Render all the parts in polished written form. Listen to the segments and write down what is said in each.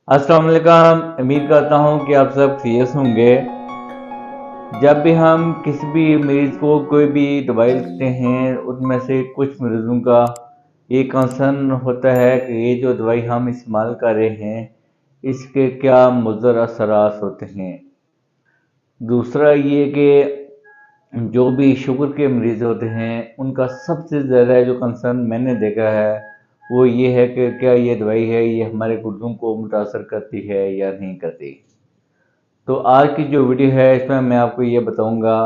अस्सलाम वालेकुम। उम्मीद करता हूँ कि आप सब खैरियत होंगे। जब भी हम किसी भी मरीज़ को कोई भी दवाई लिखते हैं, उनमें से कुछ मरीज़ों का ये कंसर्न होता है कि ये जो दवाई हम इस्तेमाल कर रहे हैं, इसके क्या मुज़र असरात होते हैं। दूसरा ये कि जो भी शुगर के मरीज़ होते हैं, उनका सबसे ज़्यादा जो कंसर्न मैंने देखा है, वो ये है कि क्या ये दवाई है, ये हमारे गुर्दों को मुतासर करती है या नहीं करती। तो आज की जो वीडियो है, इसमें मैं आपको ये बताऊंगा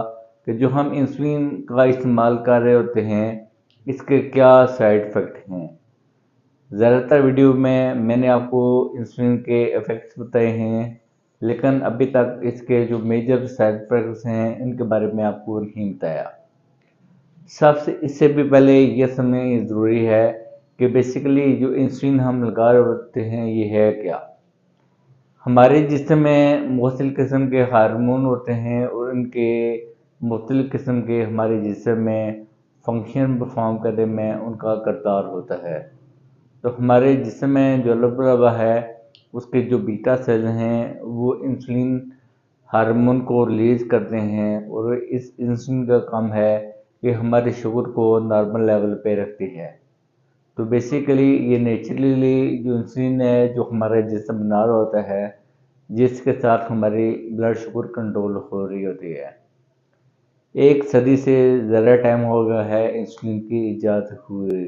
कि जो हम इंसुलिन का इस्तेमाल कर रहे होते हैं, इसके क्या साइड इफ़ेक्ट हैं। ज़्यादातर वीडियो में मैंने आपको इंसुलिन के इफ़ेक्ट्स बताए हैं, लेकिन अभी तक इसके जो मेजर साइड इफ़ेक्ट्स हैं, इनके बारे में आपको नहीं बताया। सबसे इससे भी पहले ये समझना ज़रूरी है कि बेसिकली जो इंसुलिन हम लगा रहे होते हैं, ये है क्या। हमारे जिस्म में मुख्तलिफ़ किस्म के हार्मोन होते हैं और उनके मुख्तलिफ़ किस्म के हमारे जिस्म में फंक्शन परफॉर्म करने में उनका किरदार होता है। तो हमारे जिस्म में जो लबा है, उसके जो बीटा सेल हैं, वो इंसुलिन हार्मोन को रिलीज़ करते हैं और इस इंसुलिन का काम है कि हमारे शुगर को नॉर्मल लेवल पे रखती है। तो बेसिकली ये नेचुरली जो इंसुलिन है, जो हमारा जिस्म बना रहा होता है, जिसके साथ हमारी ब्लड शुगर कंट्रोल हो रही होती है। एक सदी से ज़्यादा टाइम हो गया है इंसुलिन की इजाद हुए।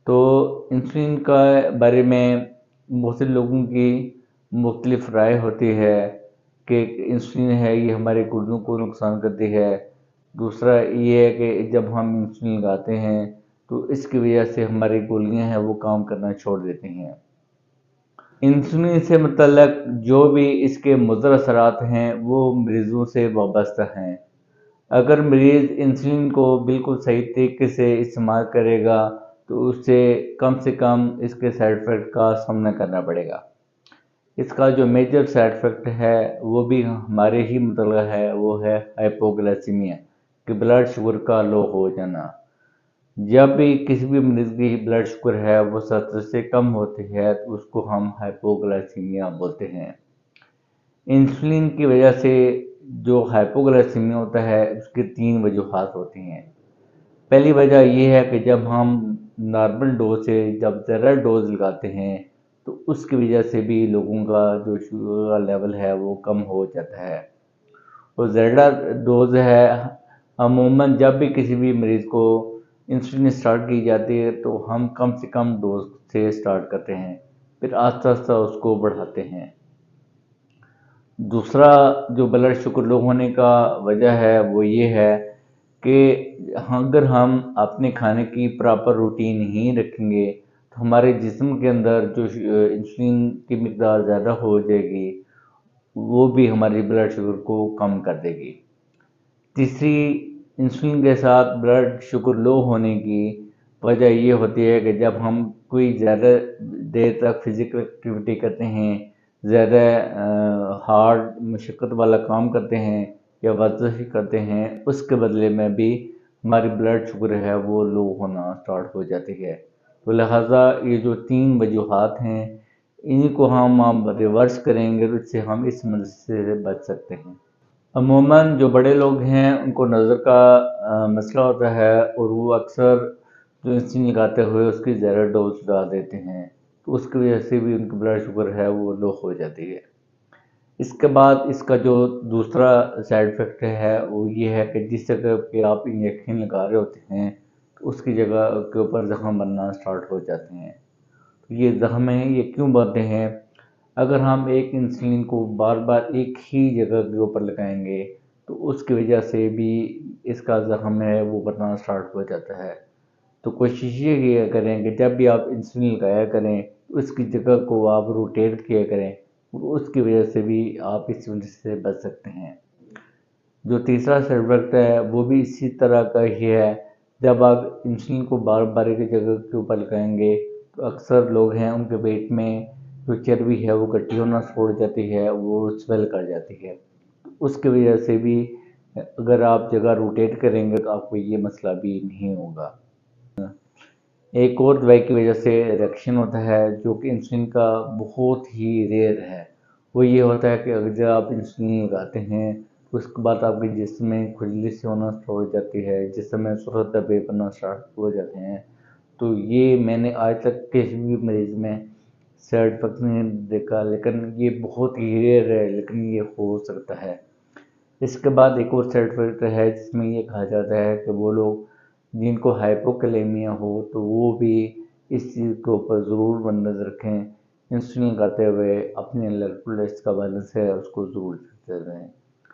तो इंसुलिन का बारे में बहुत से लोगों की मुख्तलिफ राय होती है कि इंसुलिन है ये हमारे गुर्दों को नुकसान करती है। दूसरा ये है कि जब हम इंसुलिन लगाते हैं तो इसकी वजह से हमारी गोलियां हैं वो काम करना छोड़ देती हैं। इंसुलिन से मतलब जो भी इसके मुज़र असरात हैं, वो मरीज़ों से वाबस्ता हैं। अगर मरीज़ इंसुलिन को बिल्कुल सही तरीके से इस्तेमाल करेगा, तो उससे कम से कम इसके साइड इफ़ेक्ट का सामना करना पड़ेगा। इसका जो मेजर साइड इफ़ेक्ट है, वो भी हमारे ही मतलब है, वो है हाइपोग्लाइसीमिया, कि ब्लड शुगर का लो हो जाना। जब भी किसी भी मरीज़ की ब्लड शुगर है वो 70 से कम होती है, तो उसको हम हाइपोग्लाइसीमिया बोलते हैं। इंसुलिन की वजह से जो हाइपोग्लाइसीमिया होता है, उसकी 3 वजूहात होती हैं। पहली वजह ये है कि जब हम नॉर्मल डोज से जब ज़्यादा डोज लगाते हैं, तो उसकी वजह से भी लोगों का जो शुगर का लेवल है वो कम हो जाता है। और ज़्यादा डोज है, अमूमन जब भी किसी भी मरीज़ को इंसुलिन स्टार्ट की जाती है, तो हम कम से कम डोज से स्टार्ट करते हैं, फिर आहिस्ता आहिस्ता उसको बढ़ाते हैं। दूसरा जो ब्लड शुगर लो होने का वजह है वो ये है कि अगर हम अपने खाने की प्रॉपर रूटीन नहीं रखेंगे, तो हमारे जिस्म के अंदर जो इंसुलिन की मकदार ज़्यादा हो जाएगी, वो भी हमारी ब्लड शुगर को कम कर देगी। तीसरी, इंसुलिन के साथ ब्लड शुगर लो होने की वजह ये होती है कि जब हम कोई ज़्यादा देर तक फिज़िकल एक्टिविटी करते हैं, ज़्यादा हार्ड मशक्क़त वाला काम करते हैं या वर्जिश करते हैं, उसके बदले में भी हमारी ब्लड शुगर है वो लो होना स्टार्ट हो जाती है। तो लिहाजा ये जो 3 वजूहात हैं, इन्हीं को हम रिवर्स करेंगे तो इससे हम इस मसले से बच सकते हैं। अमूमन जो बड़े लोग हैं उनको नज़र का मसला होता है और वो अक्सर जो इंसुलिन लगाते हुए उसकी ज़्यादा डोज लगा देते हैं, तो उसकी वजह से भी उनकी ब्लड शुगर है वो लो हो जाती है। इसके बाद इसका जो दूसरा साइड इफ़ेक्ट है वो ये है कि जिस जगह पे आप इंजेक्शन लगा रहे होते हैं, तो उसकी जगह के ऊपर ज़ख्म बनना स्टार्ट हो जाते हैं। तो ये ज़ख्म हैं, ये क्यों बनते हैं? अगर हम एक इंसुलिन को बार बार एक ही जगह के ऊपर लगाएंगे, तो उसकी वजह से भी इसका ज़ख्म है वो बनना स्टार्ट हो जाता है। तो कोशिश ये किया करें कि जब भी आप इंसुलिन लगाया करें, तो उसकी जगह को आप रोटेट किया करें, उसकी वजह से भी आप इस वजह से बच सकते हैं। जो तीसरा साइड इफ़ेक्ट है वो भी इसी तरह का ही है। जब आप इंसुलिन को बार बार एक जगह के ऊपर लगाएंगे, तो अक्सर लोग हैं उनके पेट में जो चर्बी है वो इकट्ठी होना छोड़ जाती है, वो स्वेल कर जाती है। उसकी वजह से भी अगर आप जगह रोटेट करेंगे तो आपको ये मसला भी नहीं होगा। ایک اور دوائی کی وجہ سے ریئیکشن ہوتا ہے جو کہ انسولین کا بہت ہی ریئر ہے، وہ یہ ہوتا ہے کہ اگر جب آپ انسولین لگاتے ہیں اس کے بعد آپ کے جسم میں کھجلی سے ہونا شروع ہو جاتی ہے، جسم میں سرخ دھبے بننا اسٹارٹ ہو جاتے ہیں۔ تو یہ میں نے آج تک کسی بھی مریض میں سائیڈ افیکٹ نہیں دیکھا، لیکن یہ بہت ہی ریئر ہے، لیکن یہ ہو سکتا ہے۔ اس کے بعد ایک اور سائیڈ افیکٹ ہے جس میں یہ کہا جاتا ہے کہ وہ لوگ جن کو ہائپوکلیمیا ہو تو وہ بھی اس چیز کے اوپر ضرور مد نظر رکھیں، انسولین کرتے ہوئے اپنے الیکٹرولائٹس کا بیلنس ہے اس کو ضرور چیک کریں۔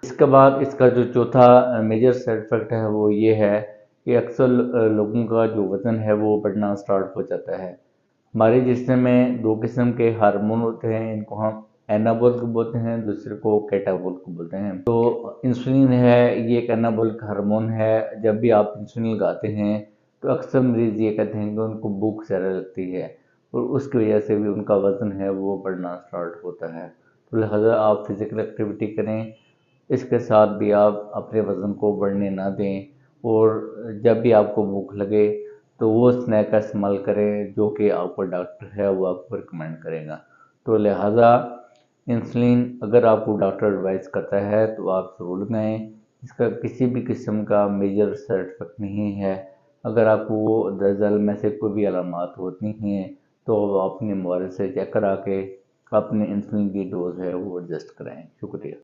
اس کے بعد اس کا جو چوتھا میجر سائیڈ افیکٹ ہے وہ یہ ہے کہ اکثر لوگوں کا جو وزن ہے وہ بڑھنا سٹارٹ ہو جاتا ہے۔ ہمارے جسم میں دو قسم کے ہارمون ہوتے ہیں، ان کو ہم اینابولک بولتے ہیں، دوسرے کو کیٹابولک بولتے ہیں۔ تو انسولین ہے یہ ایک اینابولک ہارمون ہے، جب بھی آپ انسولین لگاتے ہیں تو اکثر مریض یہ کہتے ہیں کہ ان کو بھوک زیادہ لگتی ہے اور اس کی وجہ سے بھی ان کا وزن ہے وہ بڑھنا سٹارٹ ہوتا ہے۔ تو لہٰذا آپ فزیکل ایکٹیویٹی کریں، اس کے ساتھ بھی آپ اپنے وزن کو بڑھنے نہ دیں، اور جب بھی آپ کو بھوک لگے تو وہ اسنیک کا استعمال کریں جو کہ آپ کو ڈاکٹر ہے وہ آپ کو ریکمینڈ کرے گا۔ تو لہٰذا انسولین اگر آپ کو ڈاکٹر ایڈوائز کرتا ہے تو آپ ضرور لگائیں، اس کا کسی بھی قسم کا میجر سائیڈ افیکٹ نہیں ہے۔ اگر آپ کو دراصل میں سے کوئی بھی علامات ہوتی ہیں تو آپ اپنے مالج سے چیک کرا کے اپنے انسولین کی ڈوز ہے وہ ایڈجسٹ کرائیں۔ شکریہ۔